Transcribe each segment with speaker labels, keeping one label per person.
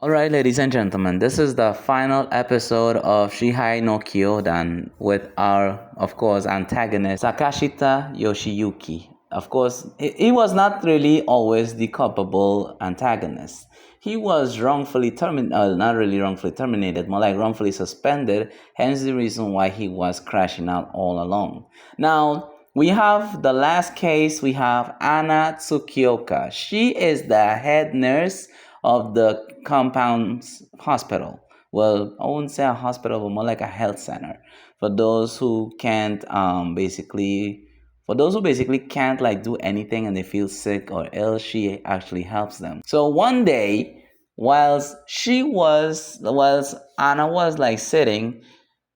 Speaker 1: Alright, ladies and gentlemen, this is the final episode of Shihai no Kyoudan with our, of course, antagonist Sakashita Yoshiyuki. Of course, he was not really always the culpable antagonist. He was wrongfully terminated, not really wrongfully terminated, more like wrongfully suspended, hence the reason why he was crashing out all along. Now, we have the last case, we have Anna Tsukioka. She is the head nurse of the compound's hospital. Well, I wouldn't say a hospital, but more like a health center for those who can't for those who basically can't like do anything and they feel sick or ill. She actually helps them. So one day, whilst Anna was like sitting,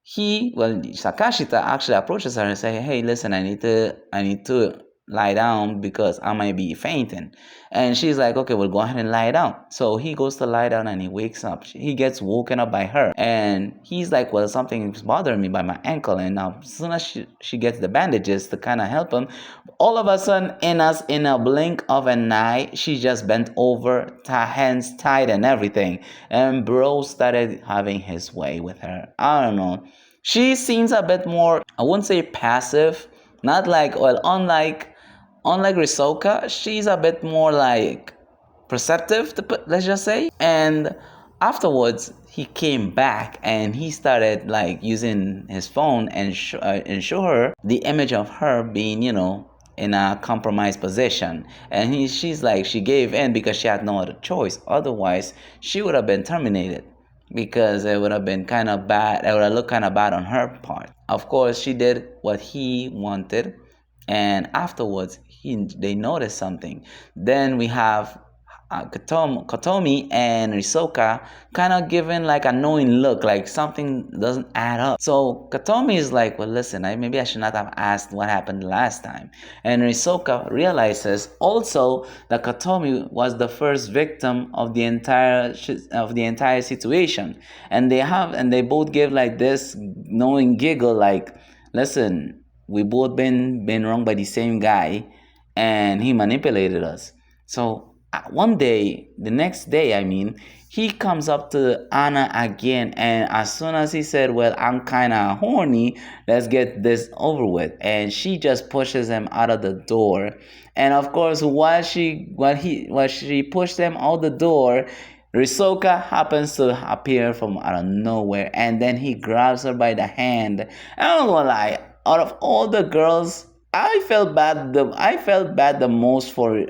Speaker 1: Sakashita actually approaches her and say, "Hey, listen, I need to lie down because I might be fainting." And she's like, "Okay, well, go ahead and lie down." So he goes to lie down and he wakes up. He gets woken up by her, and he's like, "Well, something's bothering me by my ankle." And now, as soon as she gets the bandages to kind of help him, all of a sudden, in a blink of an eye, she just bent over, hands tied and everything, and bro started having his way with her. I don't know. She seems a bit more, I wouldn't say passive, not like, well, unlike Risoka, she's a bit more like perceptive, let's just say. And afterwards, he came back and he started like using his phone and show her the image of her being, in a compromised position. And she's like, she gave in because she had no other choice. Otherwise, she would have been terminated because it would have been kind of bad. It would have looked kind of bad on her part. Of course, she did what he wanted, and afterwards, they noticed something. Then we have Kotomi and Risoka kind of giving like a knowing look, like something doesn't add up. So Kotomi is like, well, listen, maybe I should not have asked what happened last time. And Risoka realizes also that Kotomi was the first victim of the entire situation, and they both give like this knowing giggle, like, listen, we both been wronged by the same guy, and he manipulated us. So the next day, I mean, he comes up to Anna again, and as soon as he said, "Well, I'm kind of horny, let's get this over with," and she just pushes him out of the door. And of course, while she pushed him out the door, Risoka happens to appear from out of nowhere, and then he grabs her by the hand. I don't gonna lie, out of all the girls, I felt bad the most for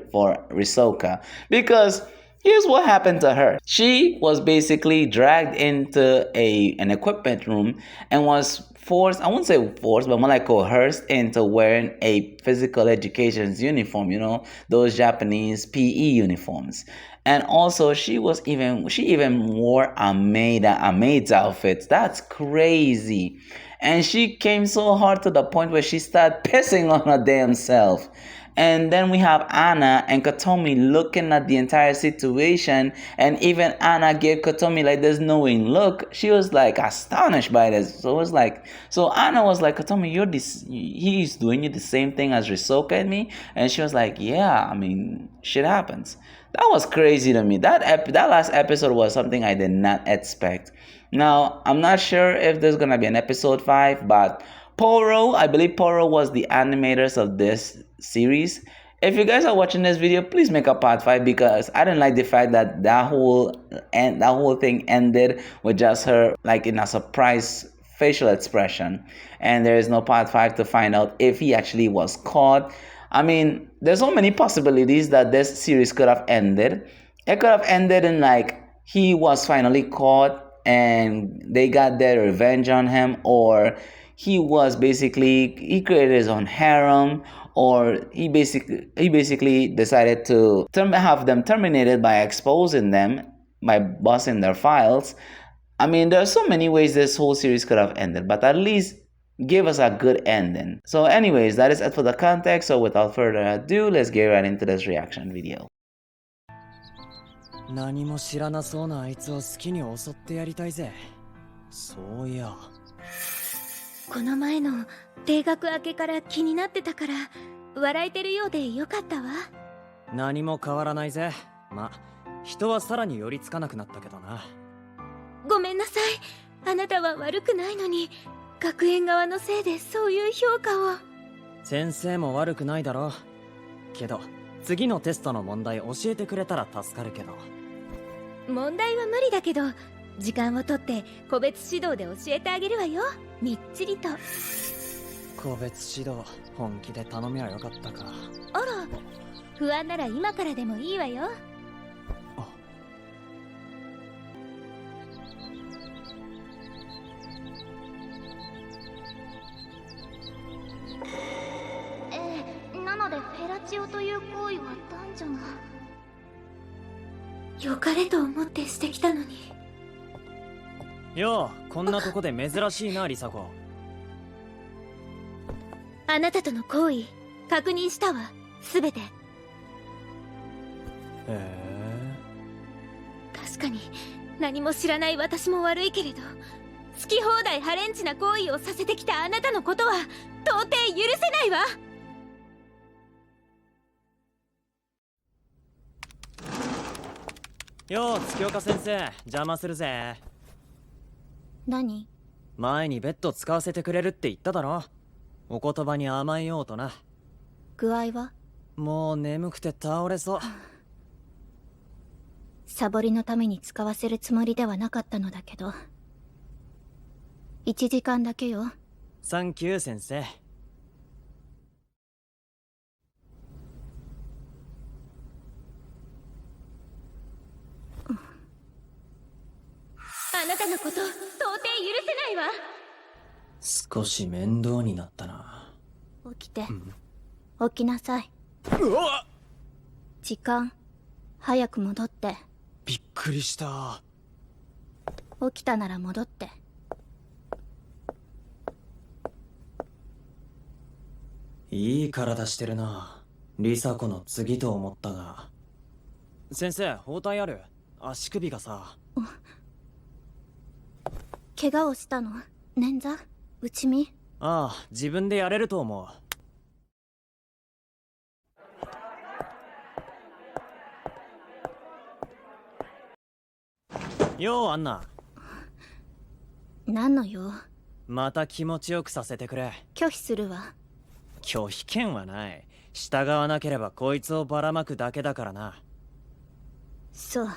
Speaker 1: Risoka, because here's what happened to her. She was basically dragged into an equipment room and was forced, I wouldn't say forced, but more like coerced into wearing a physical education's uniform, those Japanese PE uniforms. And also she even wore a maid's outfit. That's crazy. And she came so hard to the point where she started pissing on her damn self. And then we have Anna and Kotomi looking at the entire situation, and even Anna gave Kotomi like this knowing look. She was like astonished by this. So Anna was like, "Kotomi, he's doing you the same thing as Risoka and me," and she was like, "Yeah, I mean, shit happens." That was crazy to me. That last episode was something I did not expect. Now, I'm not sure if there's gonna be an episode 5, but I believe Poro was the animators of this series. If you guys are watching this video, please make a part 5, because I didn't like the fact that that whole thing ended with just her like in a surprise facial expression, and there is no part 5 to find out if he actually was caught. I mean, there's so many possibilities that this series could have ended. It could have ended in like he was finally caught and they got their revenge on him, or he created his own harem, or he basically decided to have them terminated by exposing them, by busting their files. I mean, there are so many ways this whole series could have ended, but at least give us a good ending. So anyways, that is it for the context. So without further ado, let's get right into this reaction video.
Speaker 2: 何も知らなそうなあいつを好きに襲ってやりたいぜ。そういや。
Speaker 3: この前の定額明けから気になってたから笑えてるようでよかったわ。
Speaker 2: 何も変わらないぜ。ま、人はさらに寄りつかなくなったけどな。
Speaker 3: ごめんなさい。あなたは悪くないのに、学園側のせいでそういう評価を。
Speaker 2: 先生も悪くないだろうけど、次のテストの問題教えてくれたら助かるけど。
Speaker 3: 問題は無理だけど、時間をとって個別指導で教えてあげるわよ。みっちりと。
Speaker 2: 個別指導本気で頼みゃよかったか。
Speaker 3: あら、不安なら今からでもいいわよ。なのでフェラチオという行為は男女が良かれと思ってしてきたのに。
Speaker 2: よう、こんなとこで珍しいな、リサ子。
Speaker 3: あなたとの行為確認したわ、すべて。確かに何も知らない私も悪いけれど、好き放題ハレンチな行為をさせてきたあなたのことは到底許せないわ。
Speaker 2: よう、月岡先生、邪魔するぜ。
Speaker 3: 何？
Speaker 2: 前にベッド使わせてくれるって言っただろ。お言葉に甘えようとな。
Speaker 3: 具合は？
Speaker 2: もう眠くて倒れそう。
Speaker 3: サボりのために使わせるつもりではなかったのだけど、1時間だけよ。
Speaker 2: サンキュー先生。
Speaker 3: あなたのこと到底許せないわ。
Speaker 2: 少し面倒になったな。
Speaker 3: 起きて、起きなさい。
Speaker 2: うわっ！
Speaker 3: 時間早く戻って。
Speaker 2: びっくりした。
Speaker 3: 起きたなら戻って。
Speaker 2: いい体してるな、リサ子の次と思ったが。先生、包帯ある？足首がさ。
Speaker 3: 怪我をしたの？捻挫？内身？
Speaker 2: ああ、自分でやれると思う。よう、アンナ。
Speaker 3: 何の用？
Speaker 2: また気持ちよくさせてくれ。
Speaker 3: 拒否するわ。
Speaker 2: 拒否権はない。従わなければこいつをばらまくだけだからな。
Speaker 3: そう、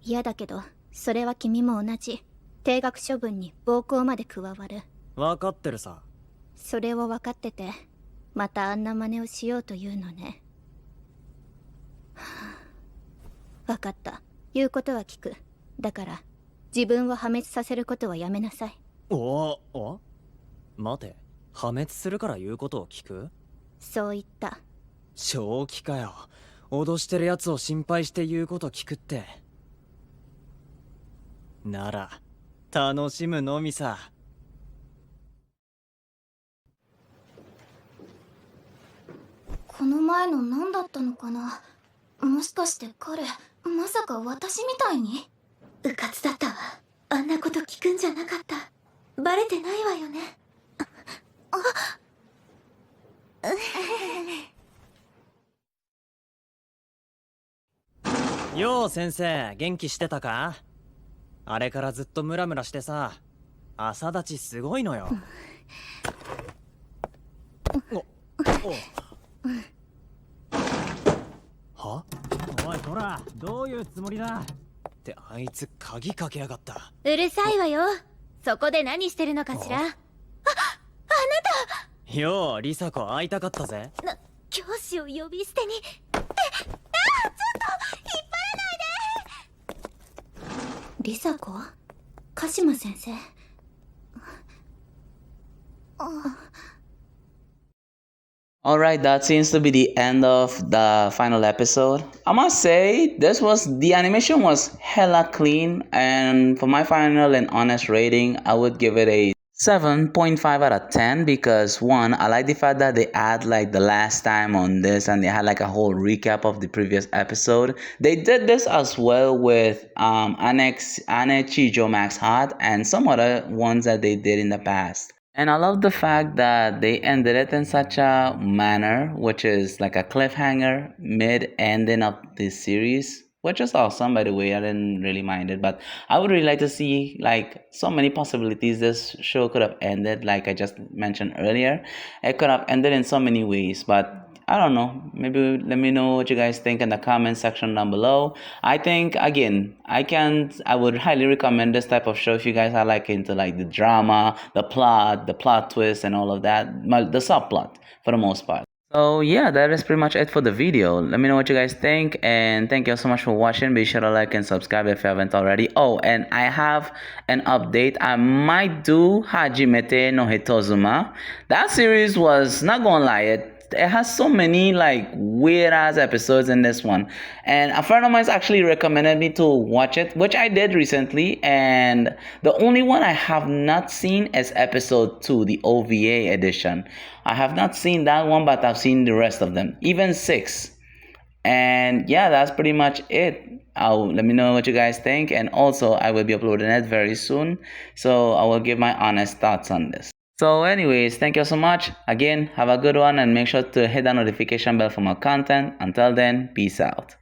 Speaker 3: 嫌だけど、それは君も同じ。停学処分に暴行まで加わる。
Speaker 2: 分かってるさ。
Speaker 3: それを分かってて、またあんな真似をしようというのね。分かった。言うことは聞く。だから自分を破滅させることはやめなさい。
Speaker 2: お待て、破滅するから言うことを聞く？
Speaker 3: そう言った。
Speaker 2: 正気かよ。脅してるやつを心配して言うこと聞くって。なら楽しむのみさ。
Speaker 3: この前の何だったのかな。もしかして彼、まさか私みたいに？うかつだったわ。あんなこと聞くんじゃなかった。バレてないわよね。
Speaker 2: よう先生、元気してたか？あれからずっとムラムラしてさ、朝立ちすごいのよ。は？おいこら、どういうつもりだってあいつ鍵かけやがった。
Speaker 3: うるさいわよ。そこで何してるのかしら。あな
Speaker 2: た。よう、リサ子会いたかったぜ。
Speaker 3: 教師を呼び捨てに。ちょっと引っ張らないで。リサ子？鹿島先生。
Speaker 1: Alright, that seems to be the end of the final episode. I must say, the animation was hella clean, and for my final and honest rating, I would give it a 7.5 out of 10 because one, I like the fact that they add like the last time on this and they had like a whole recap of the previous episode. They did this as well with Anna Chijo Max Hot and some other ones that they did in the past. And I love the fact that they ended it in such a manner, which is like a cliffhanger mid ending of this series. which is awesome, by the way. I didn't really mind it, but I would really like to see like so many possibilities this show could have ended. Like I just mentioned earlier, it could have ended in so many ways, but I don't know. Maybe let me know what you guys think in the comment section down below. I think again, I would highly recommend this type of show if you guys are like into like the drama, the plot twist, and all of that, the subplot for the most part. So yeah, that is pretty much it for the video. Let me know what you guys think, and thank you so much for watching. Be sure to like and subscribe if you haven't already. Oh, and I have an update. I might do Hajimete no Hitozuma. That series was, not gonna lie, it has so many like weird ass episodes in this one, and a friend of mine actually recommended me to watch it, which I did recently. And the only one I have not seen is episode 2, the OVA edition. I have not seen that one, but I've seen the rest of them, even 6. And yeah, that's pretty much it. Let me know what you guys think, and also I will be uploading it very soon, so I will give my honest thoughts on this. So anyways, thank you so much. Again, have a good one, and make sure to hit that notification bell for more content. Until then, peace out.